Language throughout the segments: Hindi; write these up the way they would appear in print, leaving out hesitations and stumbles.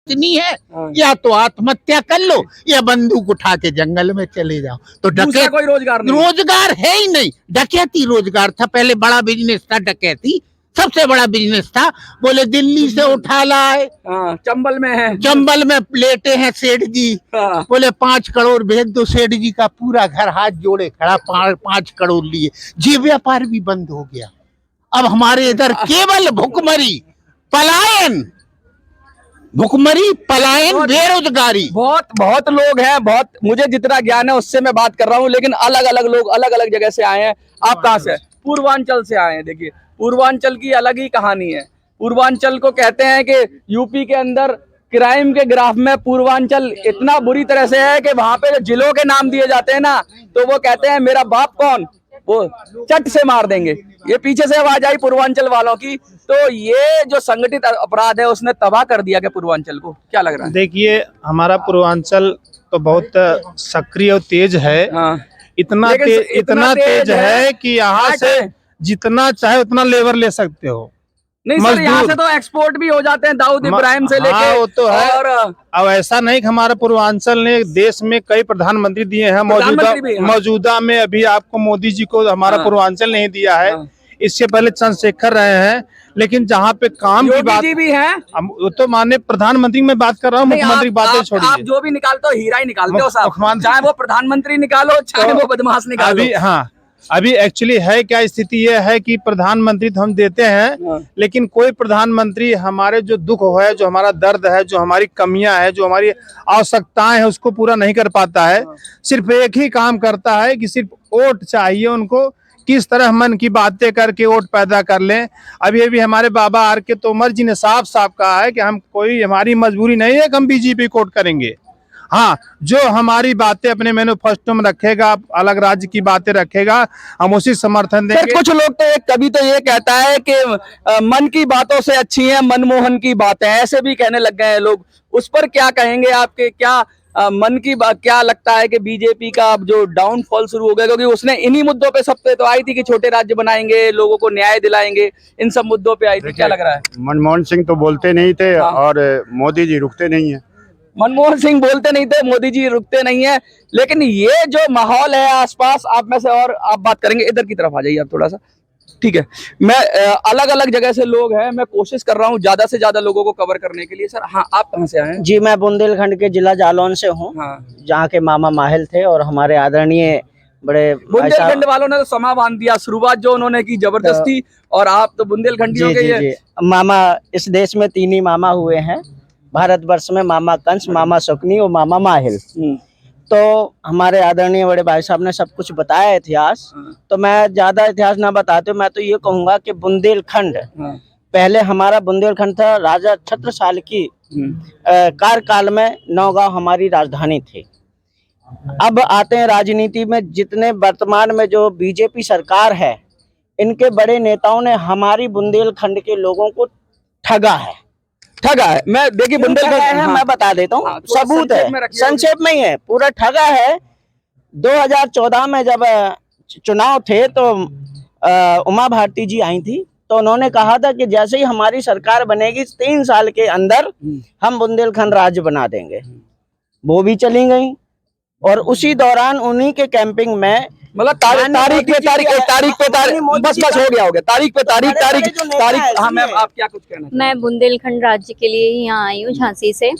इतनी है, या तो आत्महत्या कर लो या बंदूक उठा के जंगल में चले जाओ। तो दूसरा कोई रोजगार नहीं, रोजगार है ही नहीं। डकैती रोजगार था, पहले बड़ा बिजनेस था डकैती, सबसे बड़ा बिजनेस था। बोले दिल्ली से उठा लाए, चंबल में है, चंबल में लेटे हैं सेठ जी, बोले 5 करोड़ भेज दो। सेठ जी का पूरा घर हाथ जोड़े खड़ा, 5 करोड़ लिए। जी व्यापार भी बंद हो गया। अब हमारे इधर केवल भुखमरी, पलायन, भुखमरी, पलायन, बेरोजगारी। बहुत लोग हैं, बहुत, मुझे जितना ज्ञान है उससे मैं बात कर रहा हूँ, लेकिन अलग अलग लोग अलग अलग जगह से आए हैं। आप कहाँ से हैं? पूर्वांचल से आए हैं। देखिए, पूर्वांचल की अलग ही कहानी है। पूर्वांचल को कहते हैं कि यूपी के अंदर क्राइम के ग्राफ में पूर्वांचल इतना बुरी तरह से है कि वहां पे जो जिलों के नाम दिए जाते हैं ना, तो वो कहते हैं मेरा बाप कौन, वो चट से मार देंगे। ये पीछे से आवाज आई पूर्वांचल वालों की। तो ये जो संगठित अपराध है उसने तबाह कर दिया क्या पूर्वांचल को? क्या लग रहा है? देखिए, हमारा पूर्वांचल तो बहुत सक्रिय और तेज है। इतना तेज है कि यहाँ से जितना चाहे उतना लेबर ले सकते हो। नहीं सर, यहाँ से तो एक्सपोर्ट भी हो जाते हैं, दाऊद इब्राहिम से लेके। वो तो है। और अब ऐसा नहीं कि हमारा पूर्वांचल ने देश में कई प्रधानमंत्री दिए हैं। मौजूदा में अभी आपको मोदी जी को हमारा पूर्वांचल नहीं दिया है। इससे पहले चंद्रशेखर रहे हैं। लेकिन जहाँ पे काम की बात भी है, वो तो माननीय प्रधानमंत्री में बात कर रहा हूँ, मुख्यमंत्री बातें छोड़िए। आप जो भी निकालते हो हीरा ही निकालते हो साहब, चाहे वो प्रधानमंत्री निकालो चाहे वो बदमाश निकालो। अभी एक्चुअली है क्या स्थिति ये है कि प्रधानमंत्री तो हम देते हैं, लेकिन कोई प्रधानमंत्री हमारे जो दुख है, जो हमारा दर्द है, जो हमारी कमियां है, जो हमारी आवश्यकताएं है, उसको पूरा नहीं कर पाता है। सिर्फ एक ही काम करता है कि सिर्फ वोट चाहिए उनको, किस तरह मन की बातें करके वोट पैदा कर लें। अभी हमारे बाबा आर.के. तोमर जी ने साफ साफ कहा है कि हमारी मजबूरी नहीं है कि हम बीजेपी को वोट करेंगे। हाँ, जो हमारी बातें अपने मैनिफेस्टो में रखेगा, अलग राज्य की बातें रखेगा, हम उसी समर्थन देंगे। कुछ लोग तो कभी तो ये कहता है कि मन की बातों से अच्छी है मनमोहन की बातें, ऐसे भी कहने लग गए हैं लोग। उस पर क्या कहेंगे आपके? क्या मन की बात, क्या लगता है कि बीजेपी का अब जो डाउनफॉल शुरू हो गया? क्योंकि उसने इन्हीं मुद्दों पे सब पे तो आई थी कि छोटे राज्य बनाएंगे, लोगों को न्याय दिलाएंगे, इन सब मुद्दों पे आई थी। क्या लग रहा है? मनमोहन सिंह तो बोलते नहीं थे और मोदी जी रुकते नहीं है। मनमोहन सिंह बोलते नहीं थे, मोदी जी रुकते नहीं है, लेकिन ये जो माहौल है आसपास, आप में से और आप बात करेंगे, इधर की तरफ आ जाइए आप थोड़ा सा, ठीक है। मैं अलग अलग जगह से लोग हैं, मैं कोशिश कर रहा हूँ ज्यादा से ज्यादा लोगों को कवर करने के लिए। सर, हाँ, आप कहाँ से आए हैं? जी, मैं बुंदेलखंड के जिला जालौन से हूँ, जहाँ के मामा माहिल थे और हमारे आदरणीय बड़े बुंदेलखंड वालों ने तो समा बांध दिया, शुरुआत जो उन्होंने की जबरदस्ती, और आप तो बुंदेलखंडियों के मामा। इस देश में 3 ही मामा हुए हैं भारतवर्ष में, मामा कंस, मामा शकुनी और मामा माहिल। तो हमारे आदरणीय बड़े भाई साहब ने सब कुछ बताया इतिहास, तो मैं ज्यादा इतिहास ना बताते हुए मैं तो ये कहूंगा कि बुंदेलखंड, पहले हमारा बुंदेलखंड था राजा छत्रसाल की कार्यकाल में, नौगांव हमारी राजधानी थी। अब आते हैं राजनीति में, जितने वर्तमान में जो बीजेपी सरकार है, इनके बड़े नेताओं ने हमारी बुंदेलखंड के लोगों को ठगा है। मैं देखिए बुंदेलखंड है, मैं बता देता हूँ, सबूत है, संक्षेप में ही है, पूरा ठगा है। 2014 में जब चुनाव थे तो उमा भारती जी आई थी, तो उन्होंने कहा था कि जैसे ही हमारी सरकार बनेगी 3 साल के अंदर हम बुंदेलखंड राज्य बना देंगे। वो भी चली गई, और उसी दौरान उन्हीं के कैंपिंग में, मतलब तारीख पे तारीख बस हो गया तारीख पे तारीख। हाँ मैम, आप क्या कुछ कहना? मैं बुंदेलखंड राज्य के लिए ही यहाँ आई हूँ, झांसी से।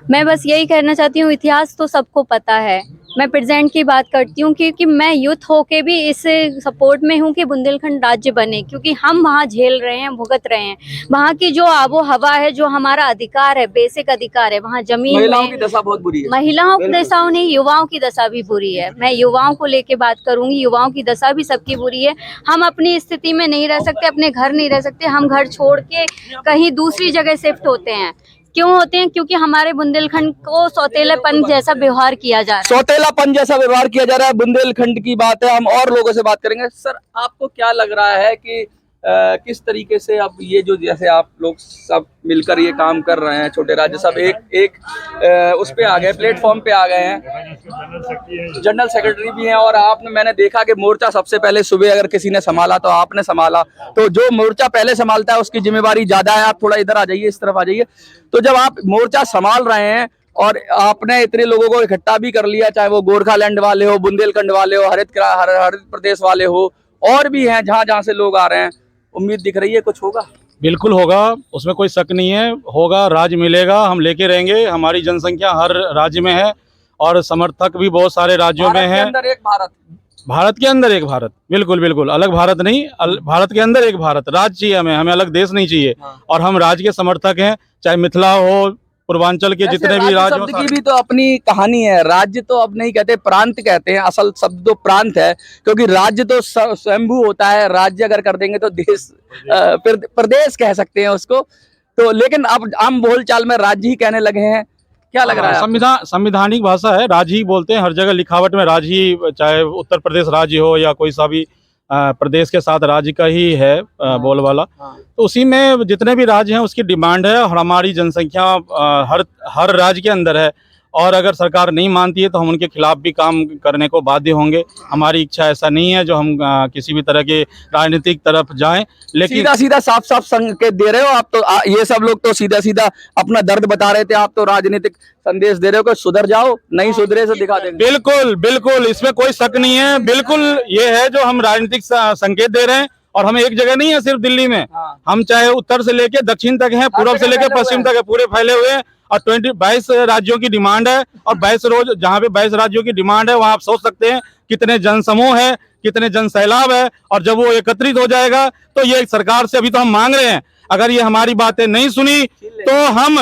मैं बस यही कहना चाहती हूँ, इतिहास तो सबको पता है, मैं प्रेजेंट की बात करती हूँ, क्योंकि मैं यूथ होके भी इस सपोर्ट में हूँ कि बुंदेलखंड राज्य बने, क्योंकि हम वहाँ झेल रहे हैं, भुगत रहे हैं। वहाँ की जो आबो हवा है, जो हमारा अधिकार है, बेसिक अधिकार है, वहाँ जमीन, महिलाओं की दशा बहुत बुरी है। महिलाओं की दशा नहीं, युवाओं की दशा भी बुरी है। मैं युवाओं को लेके बात करूंगी, युवाओं की दशा भी सबकी बुरी है। हम अपनी स्थिति में नहीं रह सकते, अपने घर नहीं रह सकते, हम घर छोड़ के कहीं दूसरी जगह शिफ्ट होते हैं। क्यों होते हैं? क्योंकि हमारे बुंदेलखंड को सौतेलापन जैसा व्यवहार किया जा रहा है। सौतेलापन जैसा व्यवहार किया जा रहा है, बुंदेलखंड की बात है। हम और लोगों से बात करेंगे। सर, आपको क्या लग रहा है कि किस तरीके से अब ये जो जैसे आप लोग सब मिलकर ये काम कर रहे हैं, छोटे राज्य सब एक उस पे आ गए, प्लेटफॉर्म पे आ गए हैं, जनरल सेक्रेटरी भी हैं, और आपने मैंने देखा कि मोर्चा सबसे पहले सुबह अगर किसी ने संभाला तो आपने संभाला, तो जो मोर्चा पहले संभालता है उसकी जिम्मेवारी ज्यादा है। आप थोड़ा इधर आ जाइए, इस तरफ आ जाइए। तो जब आप मोर्चा संभाल रहे हैं और आपने इतने लोगों को इकट्ठा भी कर लिया, चाहे वो गोरखालैंड वाले हो, बुंदेलखंड वाले हो, हरित प्रदेश वाले हो, और भी हैं जहां जहां से लोग आ रहे हैं, उम्मीद दिख रही है कुछ होगा? बिल्कुल होगा, उसमें कोई शक नहीं है, होगा, राज मिलेगा, हम लेके रहेंगे। हमारी जनसंख्या हर राज्य में है और समर्थक भी बहुत सारे राज्यों में हैं। अंदर एक भारत, भारत के अंदर एक भारत, बिल्कुल बिल्कुल, अलग भारत नहीं, भारत के अंदर एक भारत। राज्य चाहिए हमें अलग देश नहीं चाहिए। और हम राज्य के समर्थक हैं, चाहे मिथिला हो, पूर्वांचल के जितने भी राज्य शब्द की भी तो अपनी कहानी है। राज्य तो अब नहीं कहते, प्रांत कहते हैं। असल शब्द तो प्रांत है, क्योंकि राज्य तो स्वयंभू होता है। राज्य अगर कर देंगे तो देश, प्रदेश कह सकते हैं उसको। तो लेकिन अब आम बोलचाल में राज्य ही कहने लगे हैं, क्या लग रहा है? संविधानिक भाषा है, राज्य ही बोलते हैं, हर जगह लिखावट में राज्य ही, चाहे उत्तर प्रदेश राज्य हो या कोई सा भी प्रदेश के साथ राज्य का ही है बोलबाला। तो उसी में जितने भी राज्य हैं उसकी डिमांड है, और हमारी जनसंख्या हर राज्य के अंदर है। और अगर सरकार नहीं मानती है तो हम उनके खिलाफ भी काम करने को बाध्य होंगे। हमारी इच्छा ऐसा नहीं है जो हम किसी भी तरह के राजनीतिक तरफ जाएं, लेकिन सीधा साफ संकेत दे रहे हो आप तो। ये सब लोग तो सीधा अपना दर्द बता रहे थे, आप तो राजनीतिक संदेश दे रहे हो कि सुधर जाओ, नहीं सुधरे तो दिखा देंगे। बिल्कुल बिल्कुल, इसमें कोई शक नहीं है। बिल्कुल ये है जो हम राजनीतिक संकेत दे रहे हैं, और हम एक जगह नहीं है सिर्फ दिल्ली में। हम चाहे उत्तर से लेके दक्षिण तक हैं, पूर्व से लेके पश्चिम तक है, पूरे फैले हुए हैं। और 22 राज्यों की डिमांड है, और 22 राज्यों की डिमांड है, वहां आप सोच सकते हैं कितने जनसमूह है, कितने जन सैलाब है। और जब वो एकत्रित हो जाएगा तो ये सरकार से अभी तो हम मांग रहे हैं, अगर ये हमारी बातें नहीं सुनी तो हम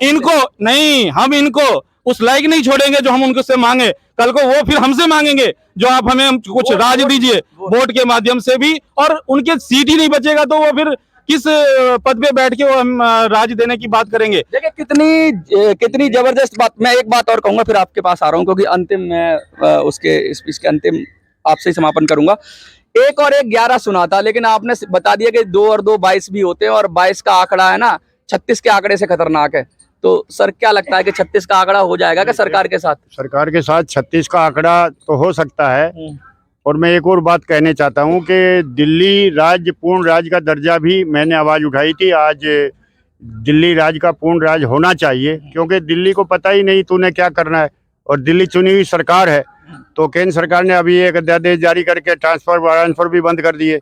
इनको उस लायक नहीं छोड़ेंगे जो हम उनको से मांगे। कल को वो फिर हमसे मांगेंगे जो आप हमें कुछ राज दीजिए वोट के माध्यम से भी, और उनके सीट ही नहीं बचेगा तो वो फिर किस पद पे बैठ के वो हम राज देने की बात करेंगे। देखिए कितनी जबरदस्त बात। मैं एक बात और कहूंगा, फिर आपके पास आ रहा हूँ, क्योंकि अंतिम मैं उसके स्पीच के अंतिम आपसे ही समापन करूंगा। 1 और 1 11 सुना था, लेकिन आपने बता दिया कि 2 और 2 22 भी होते हैं, और 22 का आंकड़ा है ना 36 के आंकड़े से खतरनाक है। तो सर क्या लगता है कि 36 का आंकड़ा हो जाएगा क्या सरकार के साथ? सरकार के साथ 36 का आंकड़ा तो हो सकता है। और मैं एक और बात कहना चाहता हूं कि दिल्ली राज्य पूर्ण राज्य का दर्जा भी मैंने आवाज़ उठाई थी। आज दिल्ली राज्य का पूर्ण राज्य होना चाहिए, क्योंकि दिल्ली को पता ही नहीं तूने क्या करना है, और दिल्ली चुनी हुई सरकार है। तो केंद्र सरकार ने अभी एक अध्यादेश जारी करके ट्रांसफर भी बंद कर दिए।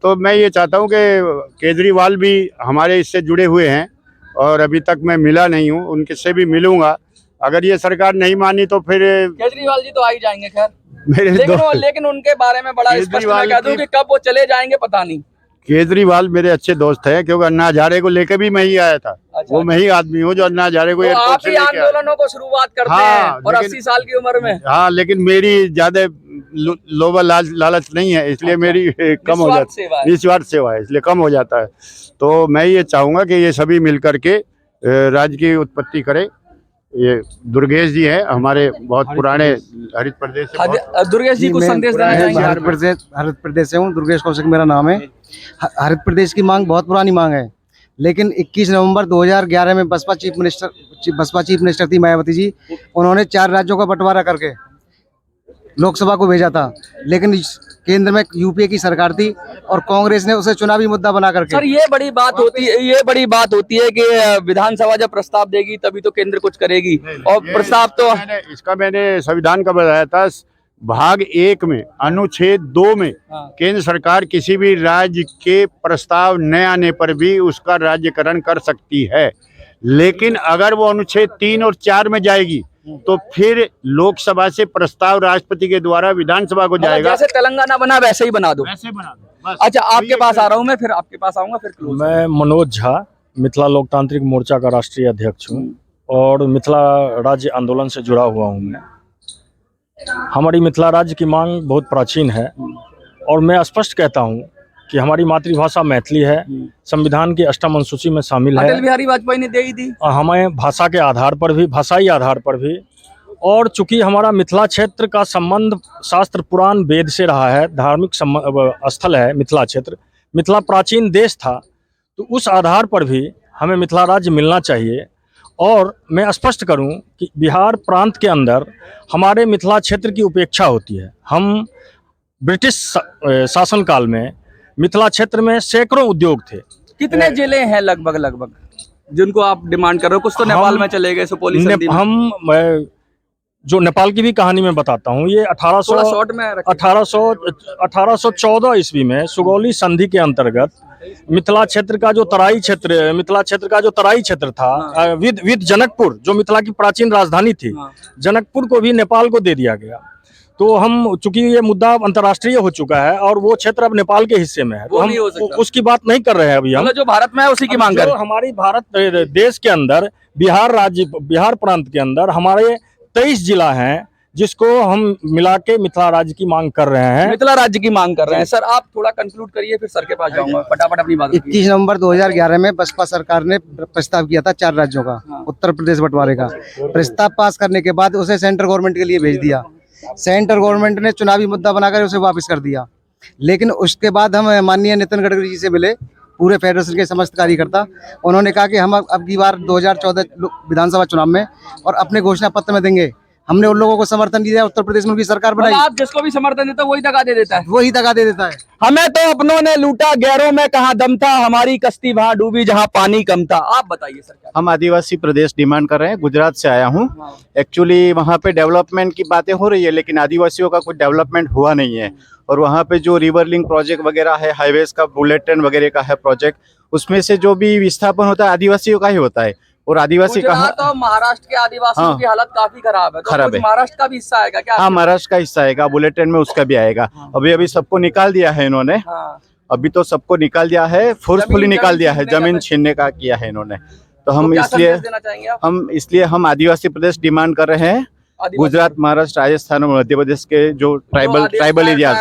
तो मैं ये चाहता हूं कि केजरीवाल भी हमारे इससे जुड़े हुए हैं, और अभी तक मैं मिला नहीं हूं, उनके से भी मिलूंगा। अगर ये सरकार नहीं मानी तो फिर केजरीवाल जी तो आ ही जाएंगे खैर, मेरे लेकिन उनके बारे में बड़ा स्पष्ट मैं कह दूं कि कब वो चले जाएंगे पता नहीं। केजरीवाल मेरे अच्छे दोस्त हैं, क्योंकि अन्ना हजारे को लेकर भी मैं ही आया था। वो मैं ही आदमी हूँ जो अन्ना हजारे को आप ही आंदोलनों को शुरुआत करते हैं, और 80 साल की उम्र में। हाँ, लेकिन मेरी ज्यादा लोभ लालच नहीं है, इसलिए मेरी कम हो जाती है, निस्वार्थ सेवा है, इसलिए कम हो जाता है। तो मैं ये चाहूंगा कि ये सभी मिल करके राज्य की उत्पत्ति करे। ये दुर्गेश जी हैं, हमारे बहुत पुराने हरित प्रदेश से। दुर्गेश जी कुछ संदेश देना चाहेंगे? हरित प्रदेश से हूँ, दुर्गेश कौशिक मेरा नाम है। हरित प्रदेश की मांग बहुत पुरानी मांग है, लेकिन 21 नवंबर 2011 में बसपा चीफ मिनिस्टर थी मायावती जी, उन्होंने 4 राज्यों का बंटवारा करके लोकसभा को भेजा था। लेकिन केंद्र में यूपीए की सरकार थी और कांग्रेस ने उसे चुनावी मुद्दा बना करके। सर ये बड़ी बात होती है कि विधानसभा जब प्रस्ताव देगी तभी तो केंद्र कुछ करेगी, और प्रस्ताव तो मैंने संविधान का बताया था, भाग 1 में अनुच्छेद 2 में केंद्र सरकार किसी भी राज्य के प्रस्ताव न आने पर भी उसका राज्यकरण कर सकती है। लेकिन अगर वो अनुच्छेद 3 और 4 में जाएगी तो फिर लोकसभा से प्रस्ताव राष्ट्रपति के द्वारा विधानसभा को जाएगा। जैसे तेलंगाना बना वैसे ही बना दो। अच्छा, आपके पास आ रहा हूँ मैं, फिर आपके पास आऊंगा फिर। मैं मनोज झा, मिथिला लोकतांत्रिक मोर्चा का राष्ट्रीय अध्यक्ष हूँ, और मिथिला राज्य आंदोलन से जुड़ा हुआ हूँ मैं। हमारी मिथिला राज्य की मांग बहुत प्राचीन है, और मैं स्पष्ट कहता हूँ कि हमारी मातृभाषा मैथिली है, संविधान की 8वीं अनुसूची में शामिल है। अटल बिहारी वाजपेयी ने दे ही दी हमें भाषा के आधार पर भी, भाषाई आधार पर भी। और चूंकि हमारा मिथिला क्षेत्र का संबंध शास्त्र पुराण वेद से रहा है, धार्मिक स्थल है मिथिला क्षेत्र। मिथिला प्राचीन देश था, तो उस आधार पर भी हमें मिथिला राज्य मिलना चाहिए। और मैं स्पष्ट करूं कि बिहार प्रांत के अंदर हमारे मिथिला क्षेत्र की उपेक्षा होती है। हम ब्रिटिश शासनकाल में मिथिला क्षेत्र में सैकड़ों उद्योग थे। कितने जिले हैं लगभग जिनको आप डिमांड कर रहे हो? कुछ तो नेपाल में चले गए, सुपौली संधि में। जो नेपाल की भी कहानी मैं बताता हूँ, ये 1814 ईस्वी में सुगौली संधि के अंतर्गत मिथिला क्षेत्र का जो तराई क्षेत्र था, विद जनकपुर, जो मिथिला की प्राचीन राजधानी थी, जनकपुर को भी नेपाल को दे दिया गया। तो हम, चूंकि ये मुद्दा अंतर्राष्ट्रीय हो चुका है और वो क्षेत्र अब नेपाल के हिस्से में है, तो हम उसकी बात नहीं कर रहे हैं अभी। हम जो भारत में है उसी की मांग कर रहे हैं। हमारी भारत देश के अंदर बिहार प्रांत के अंदर हमारे 23 जिला हैं, जिसको हम मिला के मिथिला राज्य की मांग कर रहे हैं। मिथिला राज्य की मांग कर रहे हैं। सर आप थोड़ा कंक्लूड करिए, फिर सर के पास जाऊंगा, फटाफट अपनी बात। 21 नवंबर 2011 में बसपा सरकार ने प्रस्ताव किया था 4 राज्यों का, उत्तर प्रदेश बंटवारे का। प्रस्ताव पास करने के बाद उसे सेंट्रल गवर्नमेंट के लिए भेज दिया। सेंट्रल गवर्नमेंट ने चुनावी मुद्दा बनाकर उसे वापस कर दिया। लेकिन उसके बाद हम माननीय नितिन गडकरी जी से मिले, पूरे फेडरेशन के समस्त कार्यकर्ता। उन्होंने कहा कि हम अब की बार 2014 विधानसभा चुनाव में और अपने घोषणा पत्र में देंगे। हमने उन लोगों को समर्थन दिया, उत्तर प्रदेश में उनकी सरकार बनाई। आप जिसको भी समर्थन देता है वही दगा दे देता है। हमें तो अपनों ने लूटा, गैरों में कहाँ दम था, हमारी कश्ती वहाँ डूबी जहाँ पानी कम था। आप बताइए सर क्या? हम आदिवासी प्रदेश डिमांड कर रहे हैं। गुजरात से आया हूँ। एक्चुअली वहाँ पे डेवलपमेंट की बातें हो रही है, लेकिन आदिवासियों का कुछ डेवलपमेंट हुआ नहीं है। और वहाँ पे जो रिवर लिंक प्रोजेक्ट वगैरह है, हाईवेज का, बुलेट ट्रेन वगैरह का है प्रोजेक्ट, उसमें से जो भी विस्थापन होता है आदिवासियों का ही होता है। और आदिवासी कहाँ, तो महाराष्ट्र के आदिवासियों की हालत काफी खराब है। तो खराब है। महाराष्ट्र का भी हिस्सा आएगा क्या? हाँ, महाराष्ट्र का हिस्सा आएगा, बुलेट ट्रेन में उसका भी आएगा। अभी सबको निकाल दिया है इन्होंने। अभी तो सबको निकाल दिया है, फोर्सफुली निकाल दिया है, जमीन छीनने का किया है इन्होंने। तो हम इसलिए हम आदिवासी प्रदेश डिमांड कर रहे हैं। गुजरात, महाराष्ट्र, राजस्थान और मध्य प्रदेश के जो ट्राइबल एरिया।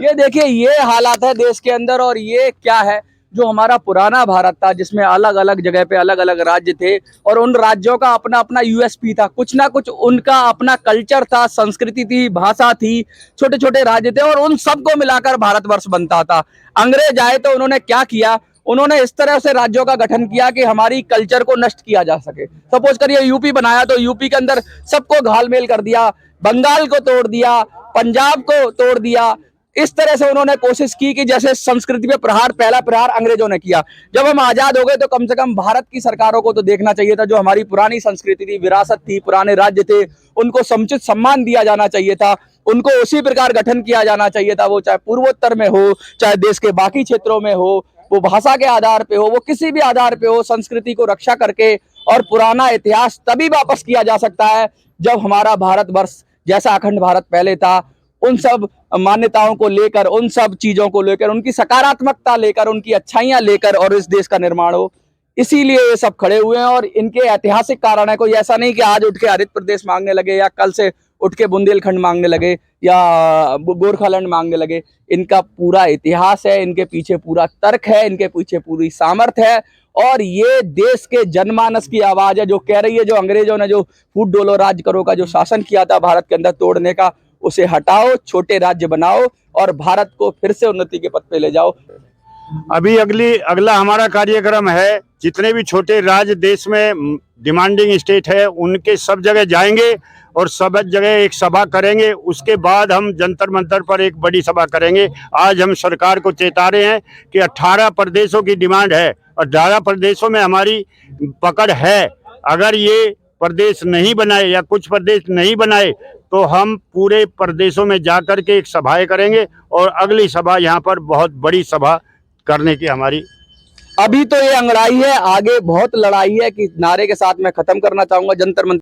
ये देखिए, ये हालात है देश के अंदर। और ये क्या है, जो हमारा पुराना भारत था, जिसमें अलग अलग जगह पे अलग अलग राज्य थे और उन राज्यों का अपना अपना यूएसपी था, कुछ ना कुछ उनका अपना कल्चर था, संस्कृति थी, भाषा थी, छोटे छोटे राज्य थे, और उन सबको मिलाकर भारतवर्ष बनता था। अंग्रेज आए तो उन्होंने क्या किया, उन्होंने इस तरह से राज्यों का गठन किया कि हमारी कल्चर को नष्ट किया जा सके। सपोज करिए यूपी बनाया तो यूपी के अंदर सबको घालमेल कर दिया, बंगाल को तोड़ दिया, पंजाब को तोड़ दिया। इस तरह से उन्होंने कोशिश की कि जैसे संस्कृति पे पहला प्रहार अंग्रेजों ने किया। जब हम आजाद हो गए तो कम से कम भारत की सरकारों को तो देखना चाहिए था, जो हमारी पुरानी संस्कृति थी, विरासत थी, पुराने राज्य थे, उनको समुचित सम्मान दिया जाना चाहिए था, उनको उसी प्रकार गठन किया जाना चाहिए था। वो चाहे पूर्वोत्तर में हो, चाहे देश के बाकी क्षेत्रों में हो, वो भाषा के आधार पे हो, वो किसी भी आधार पे हो, संस्कृति को रक्षा करके और पुराना इतिहास तभी वापस किया जा सकता है जब हमारा भारतवर्ष जैसा अखंड भारत पहले था, उन सब मान्यताओं को लेकर, उन सब चीजों को लेकर, उनकी सकारात्मकता लेकर, उनकी अच्छाइयां लेकर और इस देश का निर्माण हो। इसीलिए ये सब खड़े हुए हैं। और इनके ऐतिहासिक कारण है। कोई ऐसा नहीं कि आज उठ के हरित प्रदेश मांगने लगे या कल से उठ के बुंदेलखंड मांगने लगे या गोरखालैंड मांगने लगे। इनका पूरा इतिहास है, इनके पीछे पूरा तर्क है, इनके पीछे पूरी सामर्थ्य है। और ये देश के जनमानस की आवाज है, जो कह रही है, जो अंग्रेजों ने जो फूट डोलो राज करो का जो शासन किया था भारत के अंदर तोड़ने का, उसे हटाओ, छोटे राज्य बनाओ और भारत को फिर से उन्नति के पथ पे ले जाओ। अभी अगला हमारा कार्यक्रम है, जितने भी छोटे राज्य देश में डिमांडिंग स्टेट है, उनके सब जगह जाएंगे और सब जगह एक सभा करेंगे। उसके बाद हम जंतर मंतर पर एक बड़ी सभा करेंगे। आज हम सरकार को चेता रहे हैं कि 18 प्रदेशों की डिमांड है और 18 प्रदेशों में हमारी पकड़ है। अगर ये प्रदेश नहीं बनाए या कुछ प्रदेश नहीं बनाए तो हम पूरे प्रदेशों में जाकर के एक सभाएं करेंगे और अगली सभा यहाँ पर बहुत बड़ी सभा करने की हमारी। अभी तो ये अंगड़ाई है, आगे बहुत लड़ाई है कि नारे के साथ मैं खत्म करना चाहूंगा। जंतर मंतर